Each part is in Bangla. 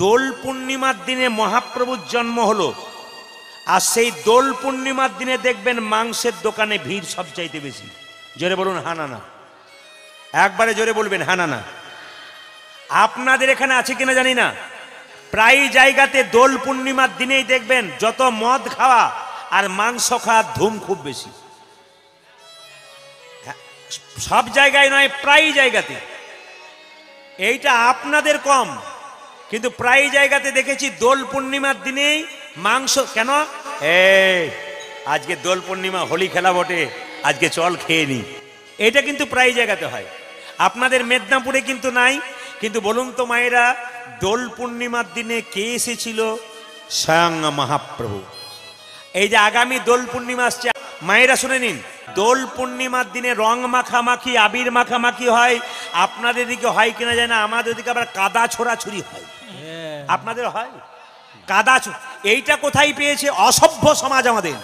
দোল পূর্ণিমার দিনে মহাপ্রভুর জন্ম হলো, আর সেই দোল পূর্ণিমার দিনে দেখবেন মাংসের দোকানে ভিড় সবচাইতে বেশি। জোরে বলুন হানা না, একবারে জোরে বলবেন হানা না। আপনাদের এখানে আছে কিনা জানি না, প্রায় জায়গাতে দোল পূর্ণিমার দিনেই দেখবেন যত মদ খাওয়া আর মাংস খাওয়ার ধুম খুব বেশি। সব জায়গায় নয়, প্রায় জায়গাতে। এইটা আপনাদের কম, কিন্তু প্রায় জায়গাতে দেখেছি দোল পূর্ণিমার দিনেই মাংস। কেন? আজকে দোল পূর্ণিমা, হোলি খেলা বটে, আজকে চল খেয়ে নি। এটা কিন্তু প্রায় জায়গাতে হয়, আপনাদের মেদিনীপুরে কিন্তু নাই। কিন্তু বলুন তো মায়েরা, দোল পূর্ণিমার দিনে কে এসেছিল? স্বয়ং মহাপ্রভু। এই যে আগামী দোল পূর্ণিমা আসছে, মায়েরা শুনে নিন, দোল পূর্ণিমার দিনে রং মাখামাখি, আবির মাখামাখি হয়। আপনাদের দিকে হয় কিনা জানি না, আমাদের দিকে আবার কাদা ছোড়াছুরি হয়। আপনাদের হয় কাদা? এইটা কোথায় পেয়েছে? অসভ্য সমাজ আমাদের।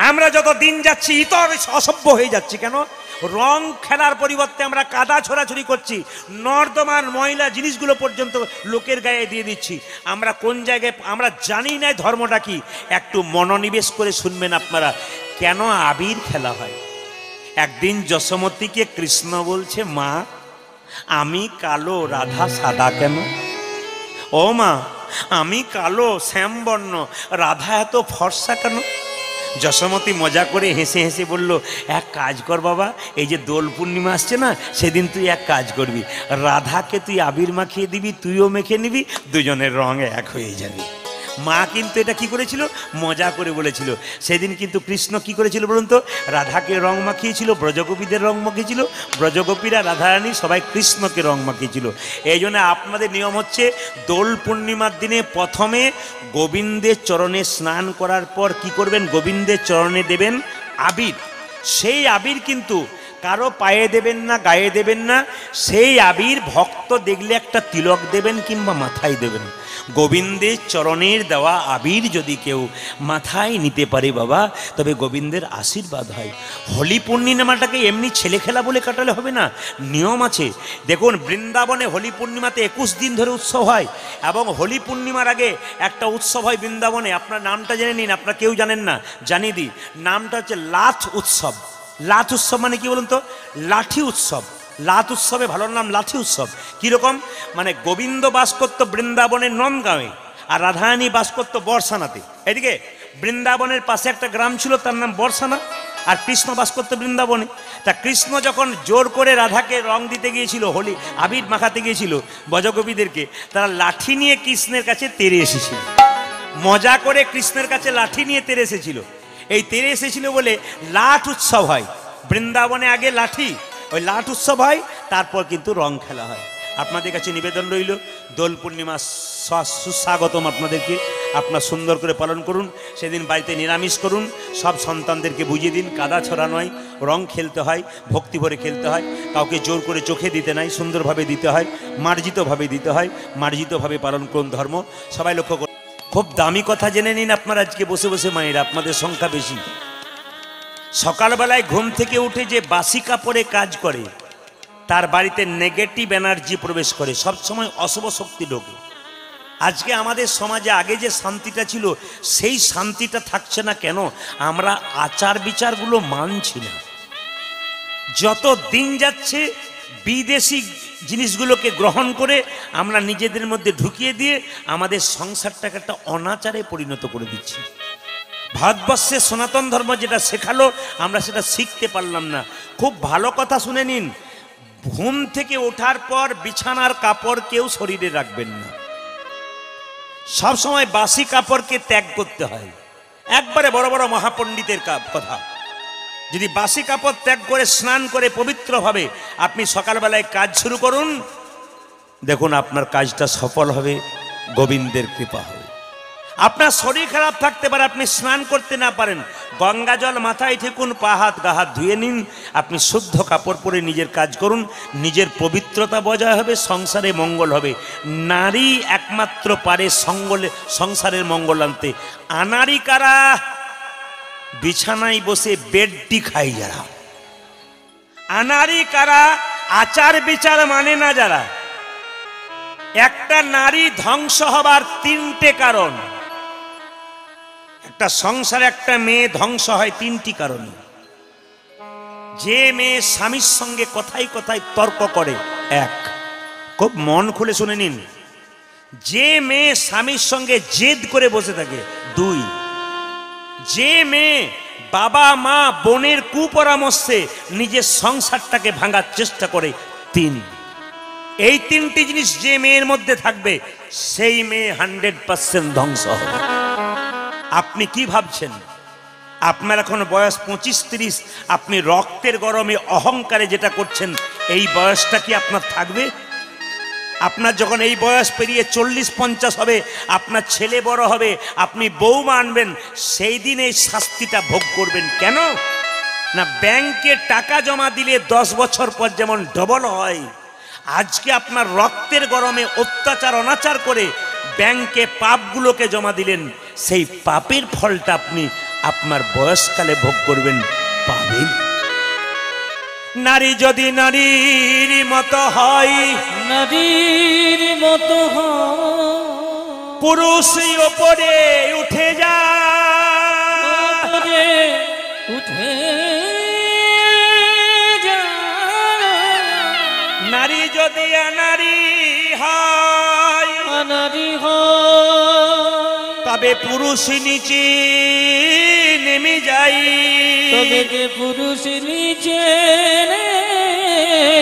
আমরা যত দিন যাচ্ছি ইতর অসভ্য হয়ে যাচ্ছি। কেন? রং খেলার পরিবর্তে আমরা কাদা ছোড়াছুরি করছি, নর্দমার ময়লা জিনিসগুলো পর্যন্ত লোকের গায়ে দিয়ে দিচ্ছি। আমরা কোন জায়গায়, আমরা জানি না ধর্মটা কি। একটু মনোনিবেশ করে শুনবেন আপনারা, কেন আবির খেলা হয়। একদিন যশোমতীকে কৃষ্ণ বলছে, মা আমি কালো, রাধা সাদা কেন? ও মা আমি কালো শ্যামবর্ণ, রাধা এত ফর্সা কেন? যশোমতী মজা করে হেসে হেসে বলল, এক কাজ কর বাবা, এই যে দোল পূর্ণিমা আসছে না, সেদিন তুই এক কাজ করবি, রাধাকে তুই আবির মাখিয়ে দিবি, তুইও মেখে নিবি, দুজনের রং এক হয়ে যাবে। মা কিন্তু এটা কি করেছিল? মজা করে বলেছিল। সেদিন কিন্তু কৃষ্ণ কি করেছিল বলুন তো? রাধাকে রং মাখিয়েছিল, ব্রজগোপীদের রং মাখিয়েছিল, ব্রজগোপীরা রাধারানী সবাই কৃষ্ণকে রং মাখিয়েছিল। এই জন্য আপনাদের নিয়ম হচ্ছে, দোল পূর্ণিমার দিনে প্রথমে গোবিন্দের চরণে স্নান করার পর কি করবেন? গোবিন্দের চরণে দেবেন আবির। সেই আবির কিন্তু কারো পায়ে দেবেন না, গায়ে দেবেন না। সেই আবির ভক্ত দেখলে একটা তিলক দেবেন কিংবা মাথায় দেবেন। গোবিন্দের চরণের দেওয়া আবির যদি কেউ মাথায় নিতে পারে বাবা, তবে গোবিন্দের আশীর্বাদ হয়। হোলি পূর্ণিমাটাকে এমনি ছেলে খেলা বলে কাটালে হবে না, নিয়ম আছে। দেখুন বৃন্দাবনে হোলি পূর্ণিমাতে 21 দিন ধরে উৎসব হয়, এবং হোলি পূর্ণিমার আগে একটা উৎসব হয় বৃন্দাবনে। আপনার নামটা জেনে নিন, আপনারা কেউ জানেন না, জানিয়ে দিই। নামটা হচ্ছে লাথ উৎসব। লাথ উৎসব মানে কি বলুন তো? লাঠি উৎসব। লাথ উৎসবে ভালো নাম লাঠি উৎসব। কিরকম? মানে গোবিন্দ বাস করতো বৃন্দাবনের নন্দগাঁওয়ে, আর রাধারানী বাস করতো বর্ষানাতে। এদিকে বৃন্দাবনের পাশে একটা গ্রাম ছিল, তার নাম বর্ষানা, আর কৃষ্ণ বাস করতো বৃন্দাবনে। তা কৃষ্ণ যখন জোর করে রাধাকে রং দিতে গিয়েছিল, হোলি আবির মাখাতে গিয়েছিল ব্রজগোপীদেরকে, তারা লাঠি নিয়ে কৃষ্ণের কাছে তেড়ে এসেছিল। মজা করে কৃষ্ণের কাছে লাঠি নিয়ে তেড়ে এসেছিল। এই তেড়ে এসেছিল বলে লাঠ উৎসব হয় বৃন্দাবনে। আগে লাঠি, ওই লাঠ উৎসব হয়, তারপর কিন্তু রং খেলা হয়। আপনাদের কাছে নিবেদন রইল, দোল পূর্ণিমা সুস্বাগতম আপনাদেরকে। আপনার সুন্দর করে পালন করুন। সেদিন বাড়িতে নিরামিষ করুন, সব সন্তানদেরকে বুঝিয়ে দিন কাদা ছড়া নয়, রং খেলতে হয়, ভক্তি ভরে খেলতে হয়, কাউকে জোর করে চোখে দিতে নাই, সুন্দরভাবে দিতে হয়, মার্জিতভাবে দিতে হয়। মার্জিতভাবে পালন করুন ধর্ম। সবাই লক্ষ্য করুন। খুব দামি কথা জেনে নিন আপনারা আজকে বসে বসে মায়েরা, আপনাদের সংখ্যা বেশি। সকালবেলায় ঘুম থেকে উঠে যে বাসি কাপড়ে কাজ করে, তার বাড়িতে নেগেটিভ এনার্জি প্রবেশ করে, সবসময় অশুভ শক্তি ঢোকে। আজকে আমাদের সমাজে আগে যে শান্তিটা ছিল, সেই শান্তিটা থাকছে না। কেন? আমরা আচার বিচারগুলো মানছি না। যত দিন যাচ্ছে বিদেশি জিনিসগুলোকে গ্রহণ করে আমরা নিজেদের মধ্যে ঢুকিয়ে দিয়ে আমাদের সংসারটাকে একটা অনাচারে পরিণত করে দিচ্ছি। ভারতবর্ষের সনাতন ধর্ম যেটা শেখালো, আমরা সেটা শিখতে পারলাম না। খুব ভালো কথা শুনে নিন, ঘুম থেকে ওঠার পর বিছানার কাপড় কেউ শরীরে রাখবেন না। সব সময় বাসি কাপড়কে ত্যাগ করতে হয়। একবারে বড় বড় মহাপণ্ডিতের কথা। যদি বাসি কাপড় ত্যাগ করে স্নান করে পবিত্রভাবে আপনি সকালবেলায় কাজ শুরু করুন, দেখুন আপনার কাজটা সফল হবে, গোবিন্দের কৃপা হবে। আপনার শরীর খারাপ থাকতে পারে, আপনি স্নান করতে না পারেন, গঙ্গা জল মাথায় ঠেকুন, পা হাত গা হাত ধুয়ে নিন, আপনি শুদ্ধ কাপড় পরে নিজের কাজ করুন, নিজের পবিত্রতা বজায় হবে, সংসারে মঙ্গল হবে। নারী একমাত্র পারে সংসারের মঙ্গল আনতে। আনারি কারা? বিছানায় বসে বেডটি খাই যারা। আনারি কারা? আচার বিচার মানে না যারা। একটা নারী ধ্বংস হবার তিনটে কারণ। একটা সংসারে একটা মেয়ে ধ্বংস হয় তিনটি কারণে। যে মেয়ে স্বামীর সঙ্গে কথায় কথায় তর্ক করে, এক, খুব মন খুলে শুনে নিন, যে মেয়ে স্বামীর সঙ্গে জেদ করে বসে থাকে, দুই, যে মেয়ে বাবা মা বোনের কুপরামর্শে নিজের সংসারটাকে ভাঙার চেষ্টা করে, তিন। এই তিনটি জিনিস যে মেয়ের মধ্যে থাকবে সেই মেয়ে 100% ধ্বংস হবে। আপনি কি ভাবছেন আপনার এখন বয়স 25-30, আপনি রক্তের গরমে অহংকারে যেটা করছেন, এই বয়সটা কি আপনার থাকবে? আপনার যখন এই বয়স পেরিয়ে 40-50 হবে, আপনার ছেলে বড় হবে, আপনি বৌমা আনবেন, সেই দিন এই শাস্তিটা ভোগ করবেন। কেন না, ব্যাংকে টাকা জমা দিলে 10 বছর পর যেমন ডবল হয়, আজকে আপনার রক্তের গরমে অত্যাচার অনাচার করে ব্যাংকে পাপগুলোকে জমা দিলেন, সেই পাপের ফলটা আপনি আপনার বয়সকালে ভোগ করবেন, পাবেন। নারী যদি নারীর মতো হয়, নারীর মতো পুরুষ ওপরে উঠে যায়, উঠে নারী যদি নারী হয়, নারী তবে পুরুষ নিচে নেমে যাই, তবে যে পুরুষ নিচে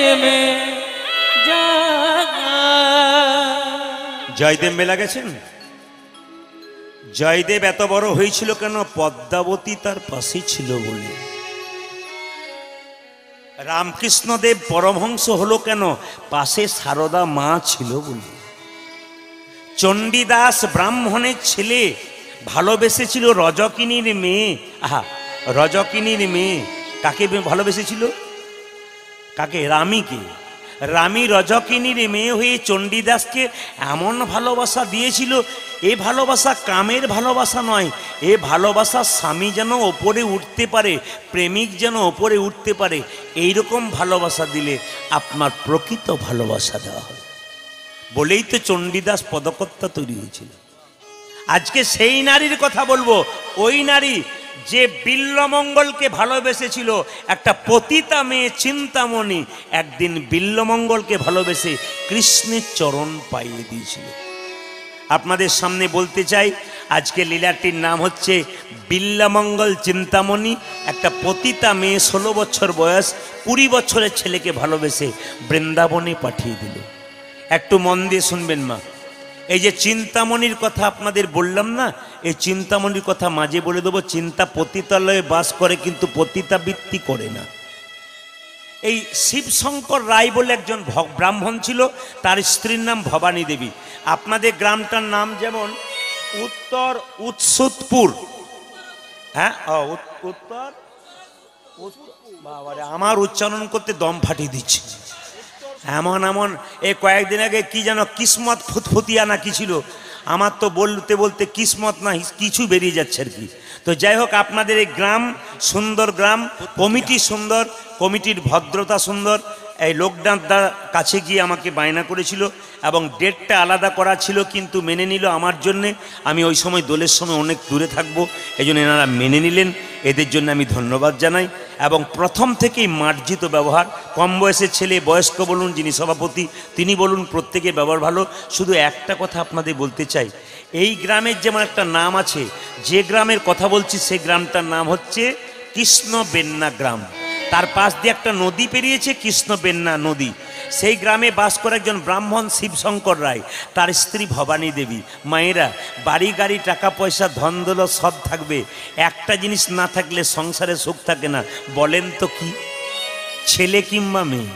নেমে যায়। জয়দেব মেলা গেছেন? জয়দেব এত বড় হয়েছিল কেন? পদ্মাবতী তার পাশে ছিল বলে। রামকৃষ্ণদেব পরমহংস হলো কেন? পাশে সারদা মা ছিল বলে। চণ্ডীদাস ব্রাহ্মণের ছেলে ভালোবেসেছিল রজকিনীর মেয়ে। আহা, রজকিনীর মেয়ে কাকে ভালোবেসেছিল? কাকে? রামীকে। রামী রজকিনীর মেয়ে হয়ে চণ্ডীদাসকে এমন ভালোবাসা দিয়েছিল, এ ভালোবাসা কামের ভালোবাসা নয়, এ ভালোবাসা স্বামী যেন ওপরে উঠতে পারে, প্রেমিক যেন ওপরে উঠতে পারে, এইরকম ভালোবাসা দিলে আপনার প্রকৃত ভালোবাসা দেওয়া হয় বলেই তো চণ্ডীদাস পদকর্তা তৈরি হয়েছিল। আজকে সেই নারীর কথা বলবো, ওই নারী যে বিল্বমঙ্গলকে ভালোবেসেছিল। একটা পতিতা মেয়ে চিন্তামণি একদিন বিল্বমঙ্গলকে ভালোবেসে কৃষ্ণের চরণ পাইয়ে দিয়েছিল। আপনাদের সামনে বলতে চাই, আজকে লীলাটির নাম হচ্ছে বিল্বমঙ্গল চিন্তামণি। একটা পতিতা মেয়ে 16 বছর বয়স 20 বছরের ছেলেকে ভালোবেসে বৃন্দাবনে পাঠিয়ে দিল। একটু মন দিয়ে শুনবেন মা, এই যে চিন্তামণির কথা আপনাদের বললাম না, এই চিন্তামণির কথা মাঝে বলে দেবো। চিন্তা পতিতালয়ে বাস করে কিন্তু পতিতাবৃত্তি করে না। এই শিবশঙ্কর রায় বলে একজন ব্রাহ্মণ ছিল, তার স্ত্রীর নাম ভবানী দেবী। আপনাদের গ্রামটার নাম যেমন উত্তর উৎসুতপুর, হ্যাঁ, উত্তর, বাবারে আমার উচ্চারণ করতে দম ফাটিয়ে দিচ্ছে। এমন এমন এই কয়েকদিন আগে কি যেন কিসমত ফুতফুতিয়া না কি ছিল, আমার তো বলতে বলতে কিসমত না কিছু বেরিয়ে যাচ্ছে আর কি। তো যাই হোক, আপনাদের এই গ্রাম সুন্দর গ্রাম, কমিটি সুন্দর, কমিটির ভদ্রতা সুন্দর। এই লোকনাথদার কাছে গিয়ে আমাকে বায়না করেছিল এবং ডেটটা আলাদা করা ছিল, কিন্তু মেনে নিল আমার জন্যে। আমি ওই সময় দোলের সময় অনেক দূরে থাকবো, এই জন্য এনারা মেনে নিলেন, এদের জন্য আমি ধন্যবাদ জানাই। এবং প্রথম থেকেই মার্জিত ব্যবহার, কম বয়সের ছেলে, বয়স্ক বলুন, যিনি সভাপতি তিনি বলুন, প্রত্যেকে ব্যবহার ভালো। শুধু একটা কথা আপনাদের বলতে চাই, এই গ্রামের যেমন একটা নাম আছে, যে গ্রামের কথা বলছি সেই গ্রামটার নাম হচ্ছে কৃষ্ণবেন্না গ্রাম। তার পাশ দিয়ে একটা নদী পেরিয়েছে, কৃষ্ণবেন্না নদী। সেই গ্রামে বাস করে একজন ব্রাহ্মণ শিবশঙ্কর রায়, তার স্ত্রী ভবানী দেবী। মায়েরা, বাড়ি গাড়ি টাকা পয়সা ধন দৌলত সব থাকবে, একটা জিনিস না থাকলে সংসারে সুখ থাকে না। বলেন তো কি? ছেলে কিংবা মেয়ে।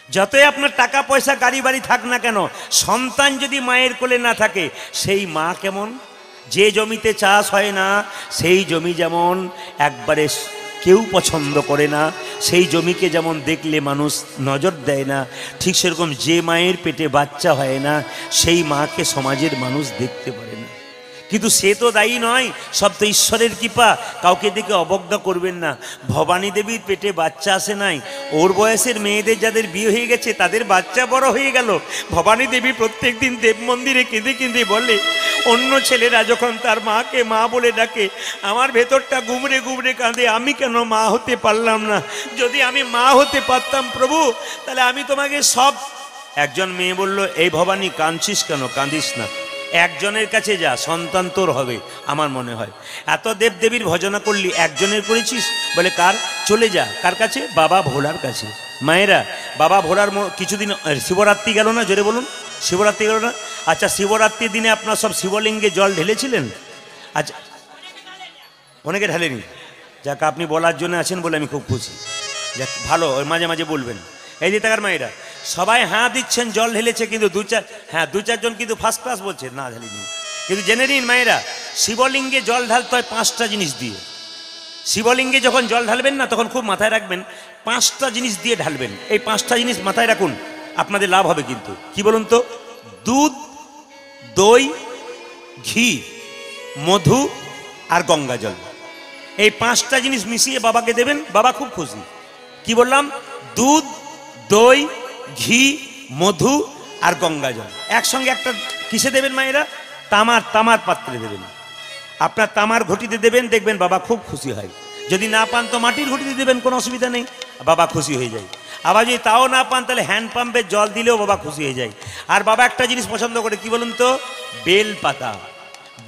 যতই আপনার টাকা পয়সা গাড়ি বাড়ি থাক না কেন, সন্তান যদি মায়ের কোলে না থাকে, সেই মা কেমন? যে জমিতে চাষ হয় না সেই জমি যেমন একবারে কেউ পছন্দ করে না, সেই জমিকে যেমন দেখলে মানুষ নজর দেয় না, ঠিক সেরকম যে মায়ের পেটে বাচ্চা হয় না সেই মাকে সমাজের মানুষ দেখতে পারে না। কিন্তু সে তো দায়ী নয়, সব তো ঈশ্বরের কৃপা। কাউকে দেখে অবজ্ঞা করবেন না। ভবানী দেবীর পেটে বাচ্চা আসে নাই, ওর বয়সের মেয়েদের যাদের বিয়ে হয়ে গেছে তাদের বাচ্চা বড় হয়ে গেল। ভবানী দেবী প্রত্যেক দিন দেব মন্দিরে কেঁদে কেঁদে বলে, অন্য ছেলেরা যখন তার মাকে মা বলে ডাকে, আমার ভেতরটা গুমড়ে গুমড়ে কাঁদে, আমি কেন মা হতে পারলাম না? যদি আমি মা হতে পারতাম প্রভু, তাহলে আমি তোমাকে সব। একজন মেয়ে বলল, এই ভবানী কাঁদছিস কেন? কাঁদিস না, একজনের কাছে যা, সন্তান তোর হবে। আমার মনে হয় এত দেবদেবীর ভজনা করলি, একজনের করেছিস? বলে কার? চলে যা। কার কাছে? বাবা ভোলার কাছে। মায়েরা, বাবা ভোলার কিছুদিন শিবরাত্রি গেল না, জোরে বলুন, শিবরাত্রি গেল না? আচ্ছা, শিবরাত্রির দিনে আপনার সব শিবলিঙ্গে জল ঢেলেছিলেন? আচ্ছা, অনেকে ঢালেনি। যাক, আপনি বলার জন্য আছেন বলে আমি খুব খুশি। যাক, ভালো, মাঝে মাঝে বলবেন। এই যে টাকার মায়েরা সবাই হ্যাঁ দিচ্ছেন, জল ঢেলেছে, কিন্তু দু চারজন কিন্তু ফার্স্ট ক্লাস বলছে না ঢালিনি। কিন্তু জেনে নিন মায়েরা, শিবলিঙ্গে জল ঢালতে হয় 5টা জিনিস দিয়ে। শিবলিঙ্গে যখন জল ঢালবেন না, তখন খুব মাথায় রাখবেন 5টা জিনিস দিয়ে ঢালবেন। এই 5টা জিনিস মাথায় রাখুন, আপনাদের লাভ হবে। কিন্তু কি বলুন তো? দুধ, দই, ঘি, মধু আর গঙ্গা জল। এই 5টা জিনিস মিশিয়ে বাবাকে দেবেন, বাবা খুব খুশি। কি বললাম? দুধ, দই, ঘি, মধু আর গঙ্গা জল একসঙ্গে। একটা কিসে দেবেন মায়েরা? তামার পাত্রে দেবেন। আপনার তামার ঘটিতে দেবেন, দেখবেন বাবা খুব খুশি হয়। যদি না পান তো মাটির ঘটিতে দেবেন, কোনো অসুবিধা নেই, বাবা খুশি হয়ে যায়। আবার যদি তাও না পান, তাহলে হ্যান্ড পাম্পের জল দিলেও বাবা খুশি হয়ে যায়। আর বাবা একটা জিনিস পছন্দ করে, কি বলুন তো? বেলপাতা।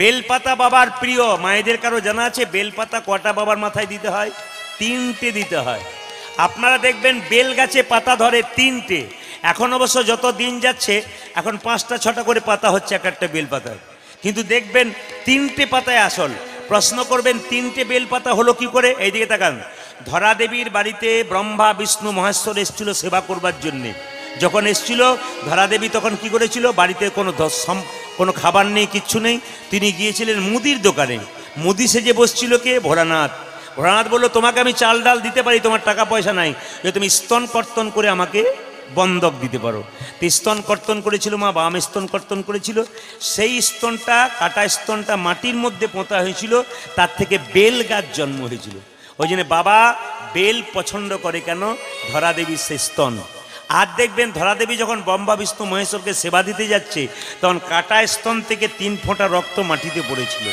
বেলপাতা বাবার প্রিয়। মায়েদের কারো জানা আছে বেলপাতা কটা বাবার মাথায় দিতে হয়? 3টে দিতে হয়। আপনারা দেখবেন বেল গাছে পাতা ধরে 3টে। এখন অবশ্য যত দিন যাচ্ছে এখন 5টা 6টা করে পাতা হচ্ছে এক একটা বেল পাতায়, কিন্তু দেখবেন 3টে পাতায় আসল। প্রশ্ন করবেন 3টে বেল পাতা হলো কি করে? এইদিকে তাকান। ধরা দেবীর বাড়িতে ব্রহ্মা বিষ্ণু মহেশ্বর এসেছিল সেবা করবার জন্যে। যখন এসেছিল ধরা দেবী, তখন কি করেছিল? বাড়িতে কোনো খাবার নেই, কিচ্ছু নেই। তিনি গিয়েছিলেন মুদির দোকানে। মুদি সেজে বসছিল কে? ভোলানাথ। ভোলানাথ বলল, তোমাকে আমি চাল ডাল দিতে পারি, তোমার টাকা পয়সা নাই, যে তুমি স্তন কর্তন করে আমাকে বন্ধক দিতে পারো। তো স্তন কর্তন করেছিল মা, বাম স্তন কর্তন করেছিল। সেই স্তনটা, কাটা স্তনটা মাটির মধ্যে পোঁতা হয়েছিল, তার থেকে বেল গাছ জন্ম হয়েছিল। ওই জন্য বাবা বেল পছন্দ করে। কেন? ধরা দেবীর সেই স্তন। আর দেখবেন ধরা দেবী যখন ব্রহ্মা বিষ্ণু মহেশ্বরকে সেবা দিতে যাচ্ছে, তখন কাটা স্তন থেকে 3 ফোঁটা রক্ত মাটিতে পড়েছিল।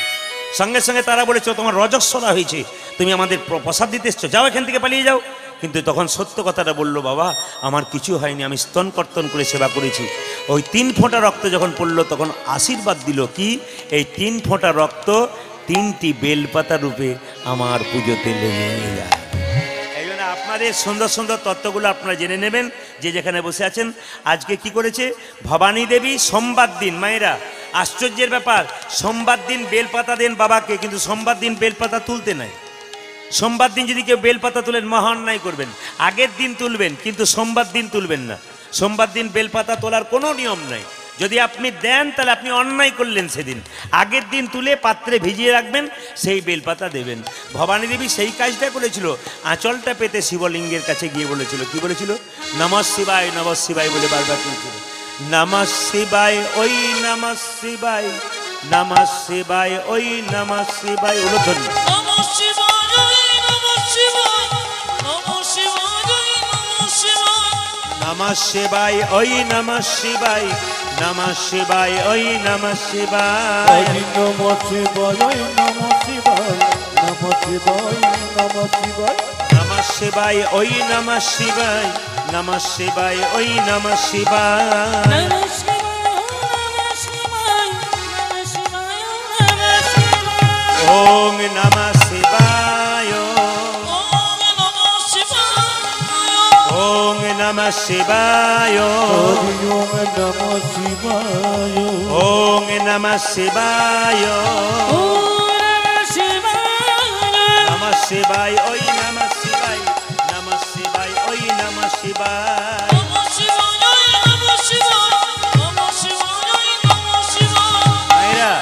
সঙ্গে সঙ্গে তারা বলেছে, তোমার রজস্বলা হয়েছে, তুমি আমাদের প্রসাদ দিতে এসছো, যাও এখান থেকে, পালিয়ে যাও। কিন্তু তখন সত্য কথাটা বললো, বাবা আমার কিছু হয়নি, আমি স্তন কর্তন করে সেবা করেছি। ওই 3 ফোঁটা রক্ত যখন পড়লো, তখন আশীর্বাদ দিল কি? এই 3 ফোঁটা রক্ত 3টি বেলপাতা রূপে আমার পুজোতে লেগে যায়। এই জন্য আপনাদের সুন্দর সুন্দর তত্ত্বগুলো আপনারা জেনে নেবেন, যে যেখানে বসে আছেন। আজকে কি করেছে ভবানী দেবী? সোমবার দিন, মায়েরা আশ্চর্যের ব্যাপার, সোমবার দিন বেলপাতা দেন বাবাকে, কিন্তু সোমবার দিন বেলপাতা তুলতে নাই। সোমবার দিন যদি কেউ বেলপাতা তুলেন, মহা অন্যায় করবেন। আগের দিন তুলবেন, কিন্তু সোমবার দিন তুলবেন না। সোমবার দিন বেলপাতা তোলার কোনো নিয়ম নাই। যদি আপনি দেন, তাহলে আপনি অন্যায় করলেন সেদিন। আগের দিন তুলে পাত্রে ভিজিয়ে রাখবেন, সেই বেলপাতা দেবেন। ভবানী দেবী সেই কাজটা করেছিল। আঁচলটা পেতে শিবলিঙ্গের কাছে গিয়ে বলেছিল, কি বলেছিল? নমঃ শিবায়, নমঃ শিবায় বলে বারবার বলেছিল, নমঃ শিবায়, ওই নমঃ শিবায়, নমঃ শিবায়, ওই নমঃ শিবায়। উলুধ্বনি। নমঃ শিবায়, নমঃ শিবায়, নমঃ শিবায়, নমঃ শিবায়, নমঃ শিবায়, ওই নমঃ শিবায়, নমঃ শিবায়, ওই নমঃ শিবায়। নমঃ শিবায়, নমঃ শিবায়, নমঃ শিবায়, নমঃ শিবায়, নমঃ শিবায়, ওই নমঃ শিবায়, নমঃ শিবায়, ওই নমঃ শিবায়। নমঃ শিবায়, নমঃ শিবায়, নমঃ শিবায়, ওম নমঃ শিবায়, ওম নমঃ শিবায়, ওম নমঃ শিবায়, ওম নমঃ শিবায়, ওম নমঃ শিবায়, ওম নমঃ নমঃ শিবায়, শিবায়, ওই নমঃ শিবায়, নমঃ শিবায়, ওই নমঃ শিবায়। নমঃ শিবায়, নমঃ শিবায়, নমঃ শিবায়, নমঃ শিবায়। মায়েরা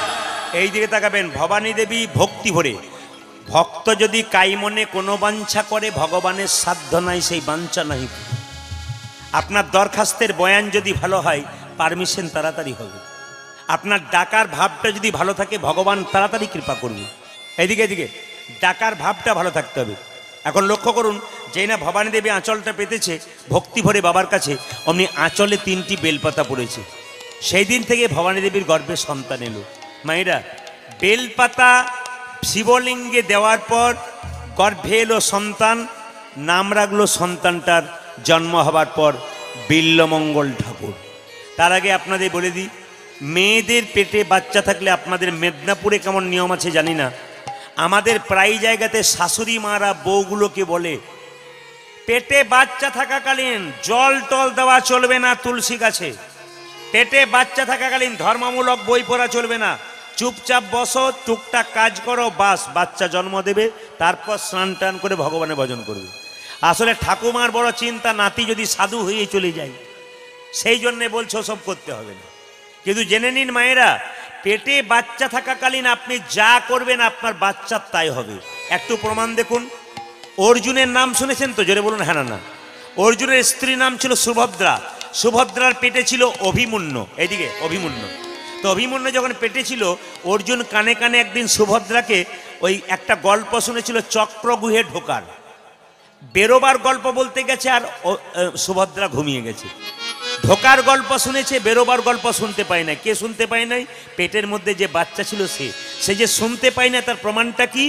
এই দিকে তাকাবেন। ভবানী দেবী ভক্তি ভরে, ভক্ত যদি কাইমনে কোনো বাঞ্ছা করে, ভগবানের সাধ্য নাই সেই বাঞ্ছা নাই। আপনার দরখাস্তের বয়ান যদি ভালো হয়, পারমিশন তাড়াতাড়ি হবে। আপনার ডাকার ভাবটা যদি ভালো থাকে ভগবান তাড়াতাড়ি কৃপা করবে। এদিকে এদিকে ডাকার ভাবটা ভালো থাকতে হবে। এখন লক্ষ্য করুন, যেই না ভবানী দেবী আঁচলটা পেতেছে ভক্তি ভরে বাবার কাছে, অমনি আঁচলে 3টি বেলপাতা পড়েছে। সেই দিন থেকে ভবানী দেবীর গর্ভে সন্তান এলো। মায়েরা, বেলপাতা শিবলিঙ্গে দেওয়ার পর গর্ভে এলো সন্তান, নাম রাখলো সন্তানটার জন্ম হবার পর বিল্লমঙ্গল ঠাকুর। তার আগে আপনাদের বলে দিই, মেয়েদের পেটে বাচ্চা থাকলে আপনাদের মেদিনীপুরে কেমন নিয়ম আছে জানি না, আমাদের প্রায় জায়গাতে শাশুড়ি মারা বউগুলোকে বলে পেটে বাচ্চা থাকাকালীন জল টল দেওয়া চলবে না তুলসী গাছে, পেটে বাচ্চা থাকাকালীন ধর্মমূলক বই পড়া চলবে না, চুপচাপ বসো, টুকটাক কাজ করো, বাস বাচ্চা জন্ম দেবে, তারপর স্নান টান করে ভগবানের ভজন করবে। আসলে ঠাকুমার বড় চিন্তা নাতি যদি সাধু হয়ে চলে যায়, সেই জন্যে বলছো সব করতে হবে না। কিন্তু জেনে নিন মায়েরা, পেটে বাচ্চা থাকাকালীন আপনি যা করবেন আপনার বাচ্চার তাই হবে। একটু প্রমাণ দেখুন। অর্জুনের নাম শুনেছেন তো? জোরে বলুন হ্যাঁ না না। অর্জুনের স্ত্রীর নাম ছিল সুভদ্রা, সুভদ্রার পেটে ছিল অভিমন্যু। এইদিকে অভিমন্যু। তো অভিমন্যু যখন পেটে ছিল, অর্জুন কানে কানে একদিন সুভদ্রাকে ওই একটা গল্প শুনেছিল চক্রগুহে ঢোকার। বেরোবার গল্প বলতে গেছে আর সুভদ্রা ঘুমিয়ে গেছে। ঢোকার গল্প শুনেছে, বেরোবার গল্প শুনতে পায় না। কে শুনতে পায় নাই? পেটের মধ্যে যে বাচ্চা ছিল সে যে শুনতে পায় না, তার প্রমাণটা কি?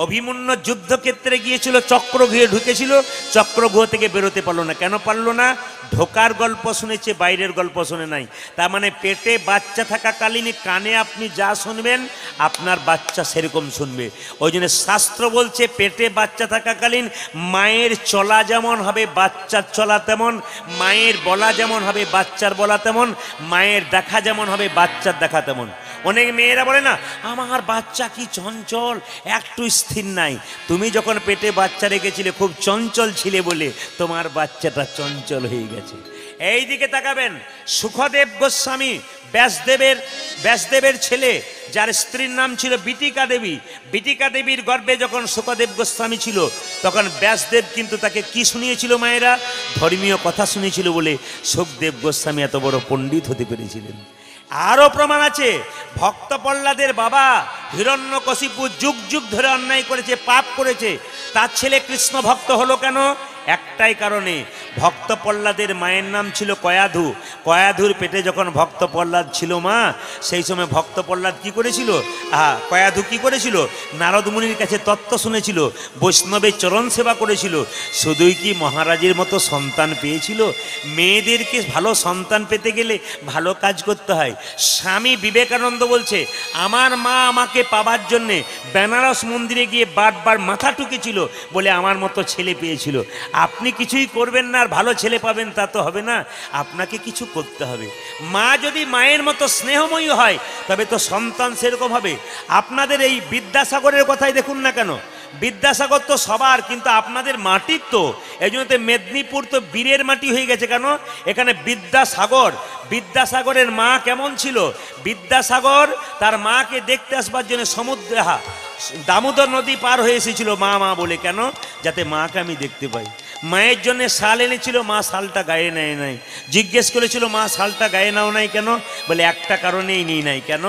অভিমন্যু যুদ্ধক্ষেত্রে গিয়েছিল, চক্রগৃহে ঢুকেছিল, চক্রগৃহ থেকে বেরোতে পারলো না। কেন পারলো না? ঢোকার গল্প শুনেছে, বাইরের গল্প শুনে নাই। তার মানে পেটে বাচ্চা থাকাকালীন কানে আপনি যা শুনবেন আপনার বাচ্চা সেরকম শুনবে। ওই জন্য শাস্ত্র বলছে পেটে বাচ্চা থাকাকালীন মায়ের চলা যেমন হবে বাচ্চার চলা তেমন, মায়ের বলা যেমন হবে বাচ্চার বলা তেমন, মায়ের দেখা যেমন হবে বাচ্চার দেখা তেমন। অনেক মেয়েরা বলে না আমার বাচ্চা কি চঞ্চল, একটু স্থির নাই। তুমি যখন পেটে বাচ্চা রেখেছিলে খুব চঞ্চল ছিলে বলে তোমার বাচ্চাটা চঞ্চল হয়ে গেছে। এই দিকে তাকাবেন, সুখদেব গোস্বামী ব্যাসদেবের ছেলে, যার স্ত্রীর নাম ছিল বিটিকা দেবী। বিটিকা দেবীর গর্ভে যখন সুখদেব গোস্বামী ছিল, তখন ব্যাসদেব কিন্তু তাকে কি শুনিয়েছিল মায়েরা? ধর্মীয় কথা শুনিয়েছিল বলে সুখদেব গোস্বামী এত বড় পণ্ডিত হতে পেরেছিলেন। আরো প্রমাণ আছে, ভক্ত প্রহ্লাদের বাবা হিরণ্যকশিপু যুগ যুগ ধরে অন্যায় করেছে, পাপ করেছে। তার ছেলে কৃষ্ণ ভক্ত হলো কেন? একটাই কারণে, ভক্ত প্রহ্লাদের মায়ের নাম ছিল কয়াধু। কয়াধুর পেটে যখন ভক্ত প্রহ্লাদ ছিল মা, সেই সময় ভক্ত প্রহ্লাদ কি করেছিল? কয়াধু কি করেছিল? নারদ মুনির কাছে তত্ত্ব শুনেছিল, বৈষ্ণবের চরণ সেবা করেছিল। শুধুই কি মহারাজের মতো সন্তান পেয়েছিল? মেয়েদেরকে ভালো সন্তান পেতে গেলে ভালো কাজ করতে হয়। স্বামী বিবেকানন্দ বলছে, আমার মা আমাকে পাবার জন্যে বেনারস মন্দিরে গিয়ে বারবার মাথা টুকেছিল বলে আমার মতো ছেলে পেয়েছিল। আপনি কিছুই করবেন না আর ভালো ছেলে পাবেন তা তো হবে না, আপনাকে কিছু করতে হবে। মা যদি মায়ের মতো স্নেহময়ী হয় তবে তো সন্তান সেরকম হবে। আপনাদের এই বিদ্যাসাগরের কথাই দেখুন না কেন, বিদ্যাসাগর তো সবার, কিন্তু আপনাদের মাটির তো। এই জন্য মেদিনীপুর তো বীরের মাটি হয়ে গেছে। কেন? এখানে বিদ্যাসাগরের মা কেমন ছিল? বিদ্যাসাগর তার মাকে দেখতে আসবার জন্য সমুদ্রে দামোদর নদী পার হয়ে এসেছিল মা মা বলে। কেন? যাতে মাকে আমি দেখতে পাই। মায়ের জন্য শাল এনেছিল, মা শালটা গায়ে নেয় নাই। জিজ্ঞেস করেছিল মা শালটা গায়ে নাও নাই কেন? বলে একটা কারণেই নিই নাই। কেন?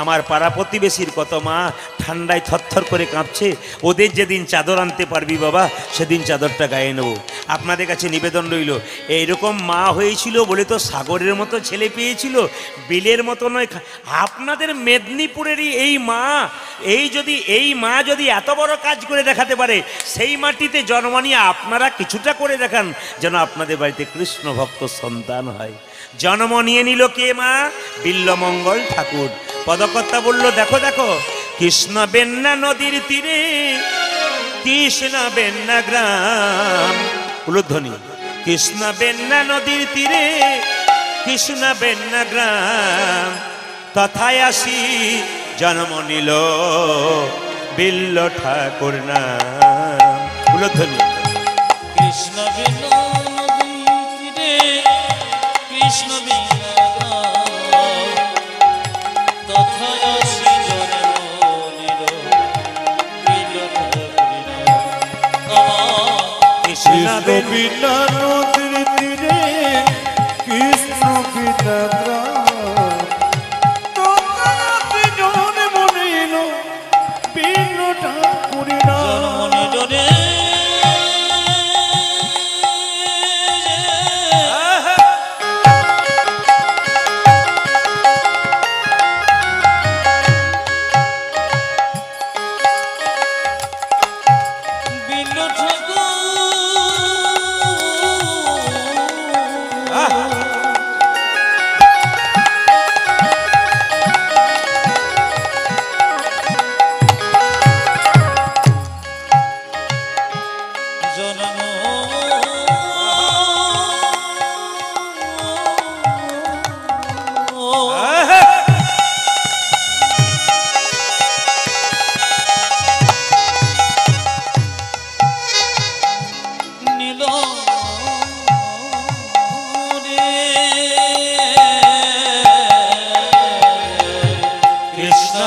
আমার পাড়া প্রতিবেশীর কত মা ঠান্ডায় থরথর করে কাঁপছে, ওদের যেদিন চাদর আনতে পারবি বাবা সেদিন চাদরটা গায়ে নেব। আপনাদের কাছে নিবেদন রইল, এইরকম মা হয়েছিল বলে তো সাগরের মতো ছেলে পেয়েছিল, বিলের মতো নয়। আপনাদের মেদিনীপুরেরই এই মা যদি এত বড় কাজ করে দেখাতে পারে, সেই মাটিতে জন্ম নিয়ে আপনারা কিছুটা করে দেখান, যেন আপনাদের বাড়িতে কৃষ্ণ ভক্ত সন্তান হয়। জন্ম নিয়ে নিল কে? মা বিল্লমঙ্গল ঠাকুর। পদকর্তা বলল, দেখো দেখো, কৃষ্ণ বেন্না নদীর তীরে, কৃষ্ণ বেন্না গ্রাম, উলুধ্বনি, কৃষ্ণ বেন্না নদীর তীরে, কৃষ্ণ বেন্না গ্রাম, তথায় আসি জন্ম নিল বিল্ল ঠাকুর নাম। উলুধ্বনি, কৃষ্ণ বিনা নদীর তীরে, কৃষ্ণ বিনা গ্রাম, তথায় আসি জন্ম নিল বিল্ল ঠাকুর নাম। কৃষ্ণ বিনা নদীর তীরে, কৃষ্ণ বিনা গ্রাম,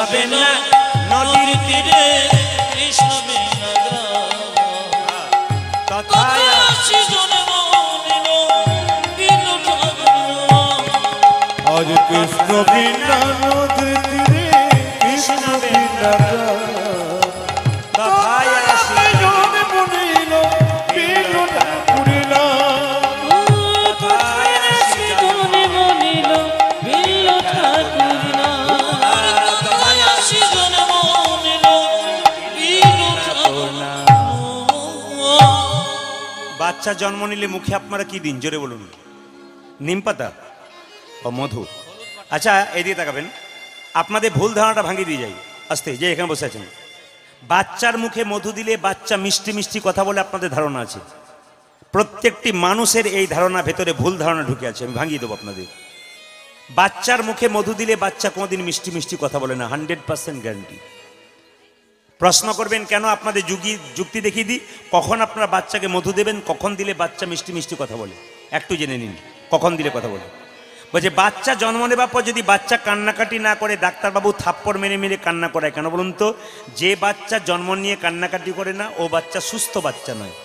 পাবেন না নদীর নদীর তীরে কৃষ্ণ বিনা গ্রাম তথায় আসি জন্ম নিল বিনু ঠাকুর আজ কৃষ্ণ বিনা নদীর তীরে কৃষ্ণ বিনা তথায় আসি মনিল বিনু ঠাকুরিলা তথায় আসি বাচ্চা জন্ম নিলে মুখে আপনারা কি দিন জোরে বলুন? নিম পাতা ও মধু। আচ্ছা এদিকে তাকাবেন, আপনাদের ভুল ধারণাটা ভাঙিয়ে দিয়ে যাই আস্তে, যে এখানে বসে আছেন। বাচ্চার মুখে মধু দিলে বাচ্চা মিষ্টি মিষ্টি কথা বলে আপনাদের ধারণা আছে। প্রত্যেকটি মানুষের এই ধারণা ভেতরে ভুল ধারণা ঢুকে আছে, আমি ভাঙিয়ে দেবো আপনাদের। বাচ্চার মুখে মধু দিলে বাচ্চা কোনোদিন মিষ্টি মিষ্টি কথা বলে না, 100% গ্যারান্টি। প্রশ্ন করবেন কেন, আপনাদের যুক্তি দেখিয়ে দিই। কখন আপনারা বাচ্চাকে মধু দেবেন, কখন দিলে বাচ্চা মিষ্টি মিষ্টি কথা বলে একটু জেনে নিন। কখন দিলে কথা বলে, বলছে বাচ্চা জন্ম নেবার পর যদি বাচ্চা কান্নাকাটি না করে ডাক্তারবাবু থাপ্পড় মেরে মেরে কান্না করায় কেন বলুন তো? যে বাচ্চা জন্ম নিয়ে কান্নাকাটি করে না ও বাচ্চা সুস্থ বাচ্চা নয়।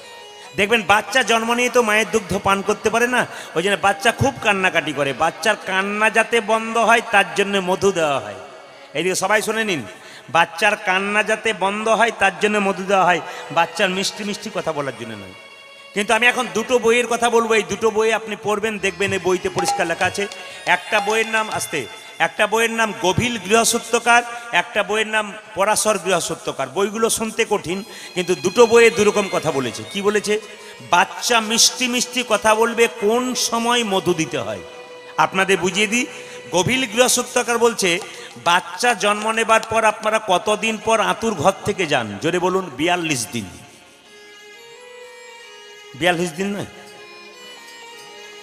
দেখবেন বাচ্চা জন্ম নিয়ে তো মায়ের দুগ্ধ পান করতে পারে না, ওই জন্য বাচ্চা খুব কান্নাকাটি করে। বাচ্চার কান্না যাতে বন্ধ হয় তার জন্য মধু দেওয়া হয়। এইদিকে সবাই শুনে নিন, বাচ্চার কান্না যাতে বন্ধ হয় তার জন্য মধু দেওয়া হয়, বাচ্চার মিষ্টি মিষ্টি কথা বলার জন্য নয়। কিন্তু আমি এখন দুটো বইয়ের কথা বলবো, এই দুটো বই আপনি পড়বেন, দেখবেন এই বইতে পরিষ্কার লেখা আছে। একটা বইয়ের নাম একটা বইয়ের নাম গভীর গৃহসূত্রকার, একটা বইয়ের নাম পরাশর গৃহসূত্রকার। বইগুলো শুনতে কঠিন, কিন্তু দুটো বইয়ে দুরকম কথা বলেছে। কি বলেছে? বাচ্চা মিষ্টি মিষ্টি কথা বলবে, কোন সময় মধু দিতে হয় আপনাদের বুঝিয়ে দিই। গভীর গৃহসূত্রকার বলছে বাচ্চা জন্ম নেবার পর আপনারা কতদিন পর আতুর ঘর থেকে যান? জোরে বলুন। 42 দিন। 42 দিন নয়,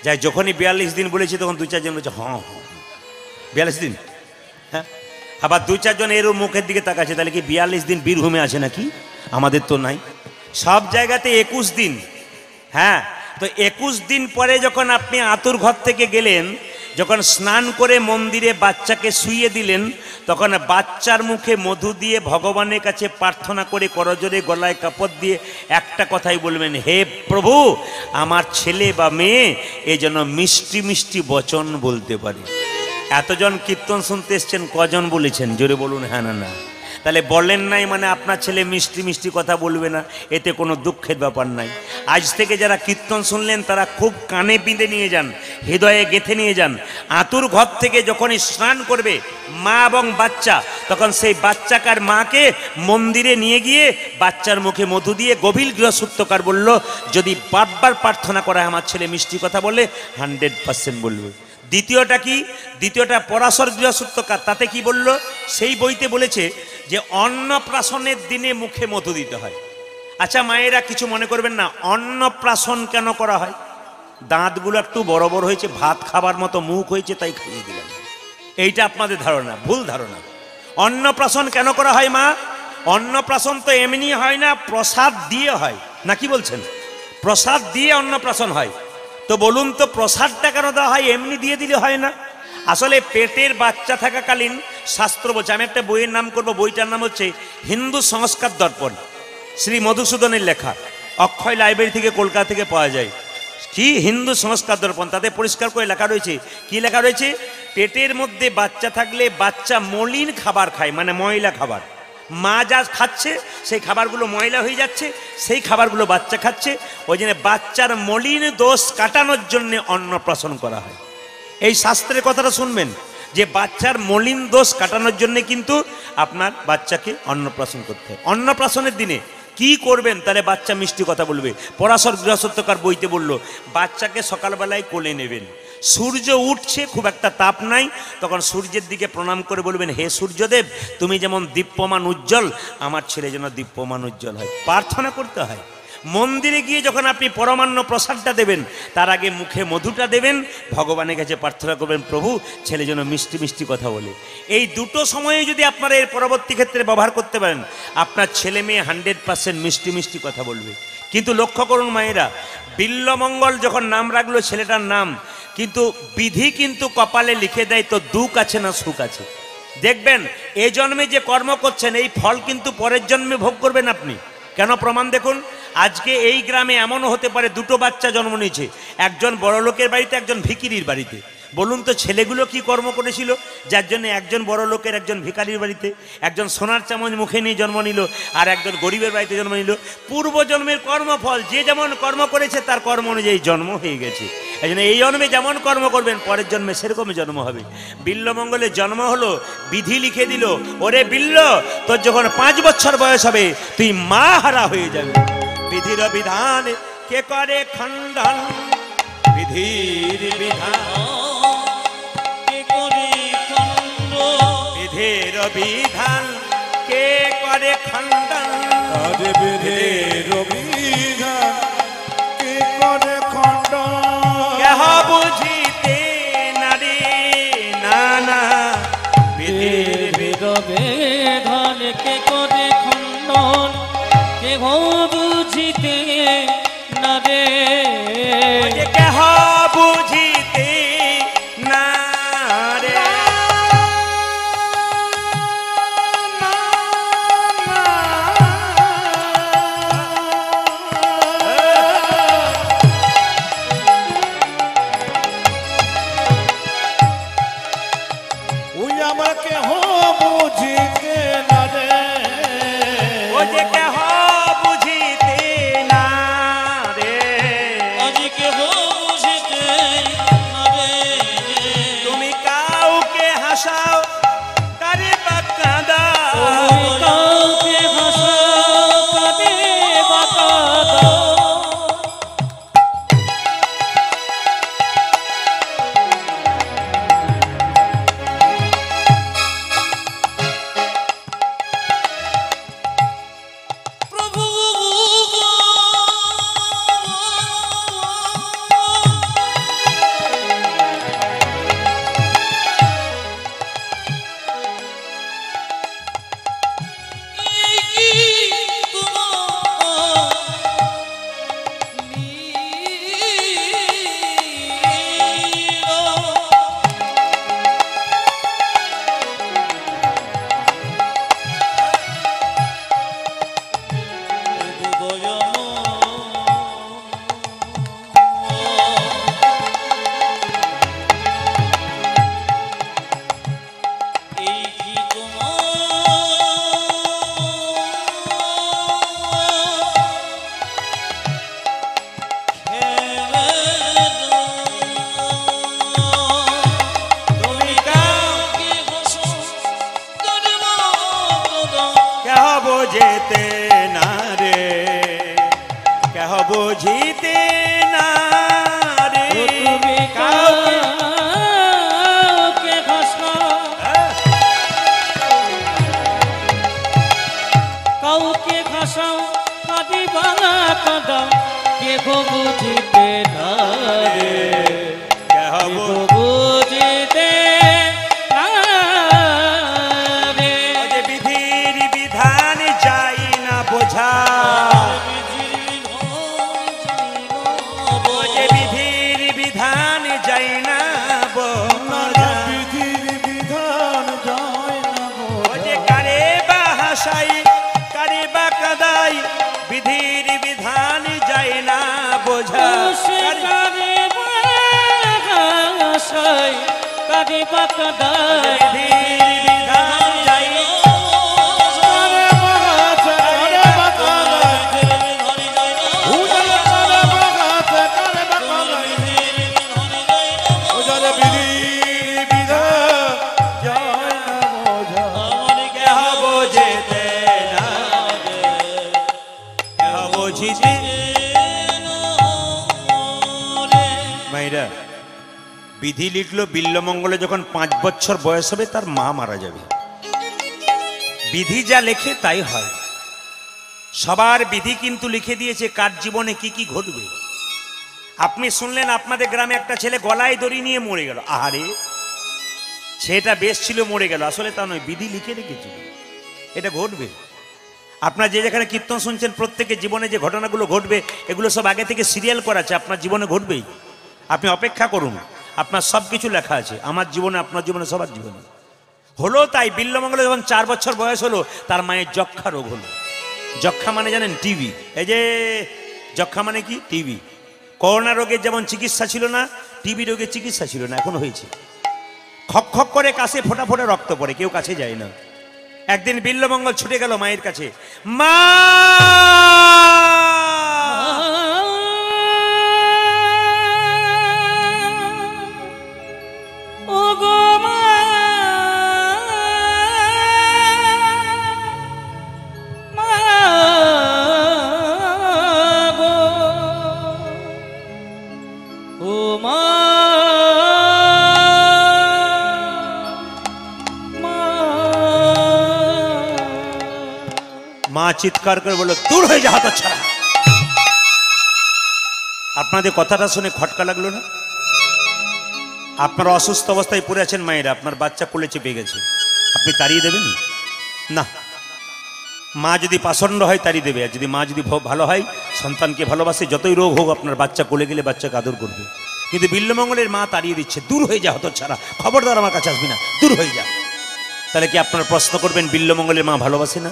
যাই যখনই 42 দিন বলেছি তখন 2-4 জন বলছে হ্যাঁ 42 দিন। হ্যাঁ, আবার 2-4 জন এর মুখের দিকে তাকাচ্ছে, তাহলে কি 42 দিন বীরভূমে আছে নাকি? আমাদের তো নাই, সব জায়গাতে 21 দিন। হ্যাঁ, তো 21 দিন পরে যখন আপনি আতুর ঘর থেকে গেলেন, যখন স্নান করে মন্দিরে বাচ্চাকে শুইয়ে দিলেন, তখন বাচ্চার মুখে মধু দিয়ে ভগবানের কাছে প্রার্থনা করে করজোরে গলায় কাপড় দিয়ে একটা কথাই বলবেন, হে প্রভু আমার ছেলে বা মেয়ে এ যেন মিষ্টি মিষ্টি বচন বলতে পারে। এতজন কীর্তন শুনতে এসছেন, কজন বলেছেন? জোরে বলুন হ্যাঁ না না। তাহলে বলেন নাই মানে আপনার ছেলে মিষ্টি মিষ্টি কথা বলবে না, এতে কোনো দুঃখের ব্যাপার নাই। আজ থেকে যারা কীর্তন শুনলেন তারা খুব কানে বিঁধে নিয়ে যান, হৃদয়ে গেঁথে নিয়ে যান। আতুর ঘর থেকে যখনই স্নান করবে মা এবং বাচ্চা, তখন সেই বাচ্চাকার মাকে মন্দিরে নিয়ে গিয়ে বাচ্চার মুখে মধু দিয়ে গভীর গৃহসূত্রকার বলল, যদি বারবার প্রার্থনা করা আমার ছেলে মিষ্টি কথা বলে 100% বলবে। দ্বিতীয়টা কি? দ্বিতীয়টা পরাশর গৃহসূত্রকার, তাতে কি বলল? সেই বইতে বলেছে যে অন্নপ্রাশনের দিনে মুখে মধু দিতে হয়। আচ্ছা মায়েরা কিছু মনে করবেন না, অন্নপ্রাশন কেন করা হয়? দাঁতগুলো একটু বড় বড় হয়েছে, ভাত খাবার মতো মুখ হয়েছে, তাই খাইয়ে দিলাম। এইটা আপনাদের ধারণা, ভুল ধারণা। অন্নপ্রাশন কেন করা হয় মা? অন্নপ্রাশন তো এমনি হয় না, প্রসাদ দিয়ে হয়, না কি বলছেন? প্রসাদ দিয়ে অন্নপ্রাশন হয়। তো বলুন তো প্রসাদটা কেন দেওয়া হয়? এমনি দিয়ে দিলে হয় না। আসলে পেটের বাচ্চা থাকাকালীন শাস্ত্র বলছে, আমি একটা বইয়ের নাম করব, বইটার নাম হচ্ছে হিন্দু সংস্কার দর্পণ, শ্রী মধুসূদনের লেখা, অক্ষয় লাইব্রেরি থেকে কলকাতা থেকে পাওয়া যায়। কি হিন্দু সংস্কার দর্পণ, তাতে পরিষ্কার করে লেখা রয়েছে। কি লেখা রয়েছে? পেটের মধ্যে বাচ্চা থাকলে বাচ্চা মলিন খাবার খায়, মানে ময়লা খাবার। মা যা খাচ্ছে সেই খাবারগুলো ময়লা হয়ে যাচ্ছে, সেই খাবারগুলো বাচ্চা খাচ্ছে। ওই জন্য বাচ্চার মলিন দোষ কাটানোর জন্য অন্নপ্রাশন করা হয়। এই শাস্ত্রের কথাটা শুনবেন, যে বাচ্চার মলিন দোষ কাটানোর জন্য কিন্তু আপনার বাচ্চাকে অন্নপ্রাশন করতে হয়। অন্নপ্রাশনের দিনে কি করবেন? তাহলে বাচ্চা মিষ্টি কথা বলবে। পরাশর গৃহসূত্রকার বইতে বলল, বাচ্চাকে সকালবেলায় কোলে নেবেন, সূর্য উঠছে, খুব একটা তাপ নাই, তখন সূর্যের দিকে প্রণাম করে বলবেন, হে সূর্যদেব তুমি যেমন দীপ্যমান উজ্জ্বল, আমার ছেলে যেন দীপ্যমান উজ্জ্বল হয়। প্রার্থনা করতে হয়। মন্দিরে গিয়ে যখন আপনি পরমান্ন প্রসাদটা দেবেন, তার আগে মুখে মধুটা দেবেন, ভগবানের কাছে প্রার্থনা করবেন, প্রভু ছেলে যেন মিষ্টি মিষ্টি কথা বলে। এই দুটো সময়ে যদি আপনারা এর পরবর্তী ক্ষেত্রে ব্যবহার করতে পারেন, আপনার ছেলে মেয়ে 100% মিষ্টি মিষ্টি কথা বলবে। কিন্তু লক্ষ্য করুন মায়েরা, বিল্লমঙ্গল যখন নাম রাখলো ছেলেটার নাম, কিন্তু বিধি কিন্তু কপালে লিখে দেয় তো দুঃখ আছে না সুখ আছে? দেখবেন এই জন্মে যে কর্ম করছেন এই ফল কিন্তু পরের জন্মে ভোগ করবেন আপনি। কেন প্রমাণ দেখুন, আজকে এই গ্রামে এমনও হতে পারে দুটো বাচ্চা জন্ম নিয়েছে, একজন বড় লোকের বাড়িতে, একজন ভিখিরির বাড়িতে। বলুন তো ছেলেগুলো কি কর্ম করেছিল যার জন্য একজন বড় লোকের, একজন ভিখারির বাড়িতে, একজন সোনার চামচ মুখে নিয়ে জন্ম নিল আর একজন গরিবের বাড়িতে জন্ম নিল। পূর্বজন্মের কর্মফল, যে যেমন কর্ম করেছে তার কর্ম অনুযায়ী জন্ম হয়ে গেছে। এই জন্য এই জন্মে যেমন কর্ম করবেন পরের জন্মে সেরকম জন্ম হবে। বিল্লমঙ্গলের জন্ম হলো, বিধি লিখে দিল, ওরে বিল্ল তোর যখন 5 বছর বয়স হবে তুই মা হারা হয়ে যাবে। বিধির বিধান কে করে খণ্ডন, বিধির বিধান কে করে খণ্ড, বিধির বিধান কে করে খণ্ডন, আরে বিধির বিধান কে করে খণ্ডন, কেহ বুঝিতে নারী নানা বিধির বিধান কে করে খণ্ডন, কে বুঝিতে না রে। যে কেহ বুঝিতে না রে। ওই আমাকে হো বুঝিতে না রে, ও যে কেহ বুঝিতে না রে। আজকে বুঝিতে না রে। তুমি কাউকে হাসাও কারে বা কাঁদাও, ওই কাউকে হাসাও কাঁদে বা কাঁদাও। প্রভু এই কি তোমার লীলা, এই কি তুমি কাউকে কেহ বুঝিতে না রে, কেহ বুঝিতে না রে। তুমি কাউকে কাউকে ভাসাও, কাউকে ভাসাও কাঁদিবা না কাঁদাও, কে বুঝিতে না রে, কেহ কে বুঝিতে না রে। যে বিধির বিধান যাই না বোঝা, ও যে বিধির বিধান যাই না বোঝা, বিধির বিধান যায় না ও বোঝা, যে কারে বা হাসাই কারে বা কাদাই, বিধির বিধান যাই না বোঝা। সে কারে বাসাই কারে বা কাদাই, বিধির বিধান যাই না আরে বাগাতে আরে বাগাতে উজালে আরে বাগাতে আরে বাগাতে উজালে বিধির বিধান যায় না বোঝা, কেহ বুঝিতে না, কেহ বুঝিতে। মাইরা বিধি লিখলো বিল্লমঙ্গলে যখন 5 বছর বয়স হবে তার মা মারা যাবে। বিধি যা লেখে তাই হয়। সবার বিধি কিন্তু লিখে দিয়েছে কার জীবনে কি কি ঘটবে। আপনি শুনলেন আপনাদের গ্রামে একটা ছেলে গলায় দড়ি নিয়ে মরে গেল, আহারে সেটা বেশ ছিল মরে গেল, আসলে তা নয়, বিধি লিখে রেখেছিল এটা ঘটবে। আপনার যে যেখানে কীর্তন শুনছেন প্রত্যেকের জীবনে যে ঘটনাগুলো ঘটবে এগুলো সব আগে থেকে সিরিয়াল করা আছে, আপনার জীবনে ঘটবেই। আপনি অপেক্ষা করুন, আপনার সব কিছু লেখা আছে, আমার জীবনে, আপনার জীবনে, সবার জীবনে হলো তাই বিল্লমঙ্গলে যখন 4 বছর বয়স হলো তার মায়ের যক্ষা রোগ হলো। যক্ষা মানে জানেন টিবি, এই যে যক্ষা মানে কি টিবি। করোনা রোগের যেমন চিকিৎসা ছিল না, টিবি রোগের চিকিৎসা ছিল না, এখন হয়েছে। খক খক করে কাছে ফোটা ফোটা রক্ত পড়ে, কেউ কাছে যায় না। একদিন বিল্লমঙ্গল ছুটে গেল মায়ের কাছে, মা ও গো মা, মা গো, ও মা, মা চিৎকার করে বলল, দূর হয়ে যা হতচ্ছাড়া। আপনাদের কথাটা শুনে খটকা লাগলো না? আপনারা অসুস্থ অবস্থায় পড়ে আছেন মায়েরা, আপনার বাচ্চা কোলে চেপে গেছে, আপনি তাড়িয়ে দেবেন না? মা যদি পাষণ্ড হয় তাড়িয়ে দেবে, আর যদি মা যদি ভালো হয়, সন্তানকে ভালোবাসে, যতই রোগ হোক আপনার বাচ্চা কোলে গেলে বাচ্চাকে আদর করবে। কিন্তু বিল্লমঙ্গলের মা তাড়িয়ে দিচ্ছে, দূর হয়ে যা হতচ্ছাড়া, খবরদার আমার কাছে আসবি না, দূর হয়ে যা। তাহলে কি আপনারা প্রশ্ন করবেন বিল্লমঙ্গলের মা ভালোবাসে না?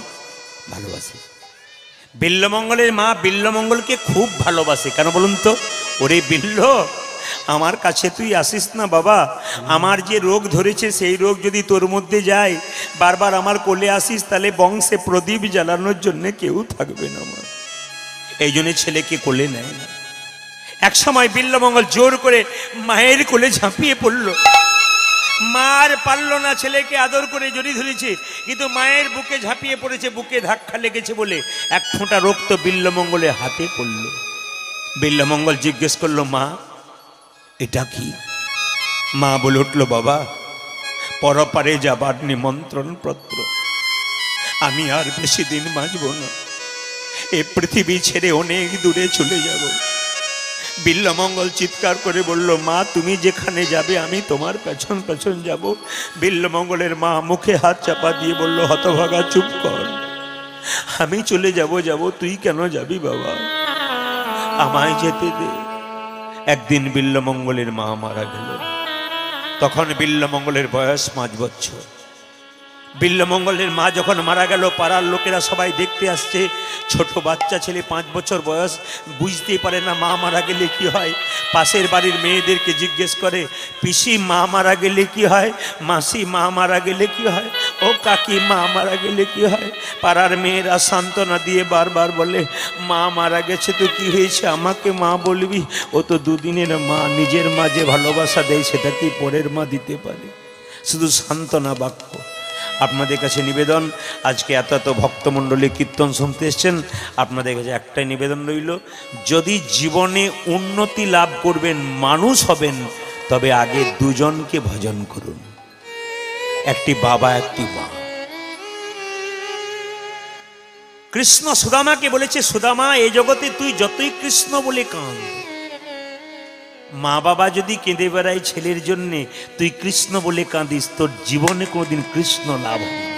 ভালোবাসে। বিল্লমঙ্গলের মা বিল্লমঙ্গলকে খুব ভালোবাসে। কেন বলুন তো? ওরে বিল্ল, আমার কাছে তুই আসিস না বাবা, আমার যে রোগ ধরেছে সেই রোগ যদি তোর মধ্যে যায়, বারবার আমার কোলে আসিস, তাহলে বংশে প্রদীপ জ্বালানোর জন্য কেউ থাকবে না আমার। এই জন্য ছেলেকে কোলে নেয় না। এক সময় বিল্লমঙ্গল জোর করে মায়ের কোলে ঝাঁপিয়ে পড়ল। মার পারল না, ছেলেকে আদর করে জড়িয়ে ধরেছে, কিন্তু মায়ের বুকে ঝাঁপিয়ে পড়েছে, বুকে ধাক্কা লেগেছে বলে এক ফোঁটা রক্ত বিল্লমঙ্গলের হাতে পড়ল। বিল্লমঙ্গল জিজ্ঞেস করলো, মা এটা কি? মা বলে উঠল, বাবা পরপারে যাবার নিমন্ত্রণ পত্র, আমি আর বেশি দিন বাঁচব না, এ পৃথিবী ছেড়ে অনেক দূরে চলে যাব। বিল্লমঙ্গল চিৎকার করে বলল, মা তুমি যেখানে যাবে আমি তোমার পেছন পেছন যাব। বিল্লমঙ্গলের মা মুখে হাত চাপা দিয়ে বলল, হতভাগা চুপ কর, আমি চলে যাব, তুই কেন যাবি বাবা, আমায় যেতে দে। একদিন বিল্লমঙ্গলের মা মারা গেল। তখন বিল্লমঙ্গলের বয়স 5 বছর। বিল্লমঙ্গলের মা যখন মারা গেল, পাড়ার লোকেরা সবাই দেখতে আসছে। ছোট বাচ্চা ছেলে 5 বছর বয়স, বুঝতেই পারে না মা মারা গেলে কি হয়। পাশের বাড়ির মেয়েদেরকে জিজ্ঞেস করে, পিসি মা মারা গেলে কি হয়, মাসি মা মারা গেলে কি হয়, ও কাকি মা মারা গেলে কি হয়। পাড়ার মেয়েরা সান্ত্বনা দিয়ে বারবার বলে, মা মারা গেছে তো কি হয়েছে, আমাকে মা বলবি, ও তো দুদিনের মা, নিজের মা যে ভালোবাসা দেয় সেটা কি পরের মা দিতে পারে? শুধু সান্ত্বনা বাক্য। আপনাদের কাছে নিবেদন, আজকে এত ভক্তমণ্ডলী কীর্তন শুনতে এসছেন, আপনাদের কাছে একটাই নিবেদন রইল, যদি জীবনে উন্নতি লাভ করবেন, মানুষ হবেন, তবে আগে দুজনকে ভজন করুন, একটি বাবা একটি মা। কৃষ্ণ সুদামাকে বলেছে, সুদামা এই জগতে তুই যতই কৃষ্ণ বলে কাঁদ, মা বাবা যদি কেঁদে বেড়ায় ছেলের জন্যে, তুই কৃষ্ণ বলে কাঁদিস, তোর জীবনে কোনোদিন কৃষ্ণ লাভ হবে।